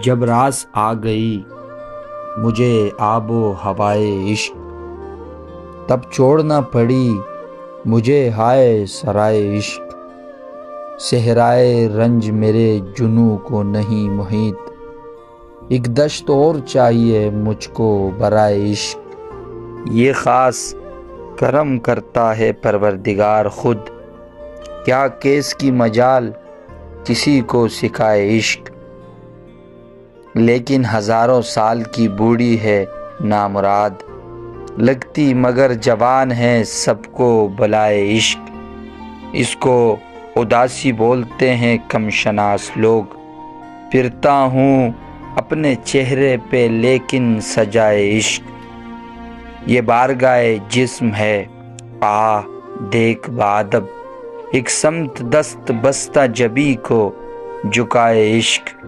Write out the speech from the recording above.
جب راس آ گئی مجھے آب و ہوائے عشق، تب چھوڑنا پڑی مجھے ہائے سرائے عشق۔ صحرائے رنج میرے جنوں کو نہیں محیط، ایک دشت اور چاہیے مجھ کو برائے عشق۔ یہ خاص کرم کرتا ہے پروردگار خود، کیا کیس کی مجال کسی کو سکھائے عشق۔ لیکن ہزاروں سال کی بوڑھی ہے نامراد، لگتی مگر جوان ہے سب کو بلائے عشق۔ اس کو اداسی بولتے ہیں کم شناس لوگ، پھرتا ہوں اپنے چہرے پہ لیکن سجائے عشق۔ یہ بارگاہ جسم ہے دیکھ بادب، ایک سمت دست بستہ جبی کو جھکائے عشق۔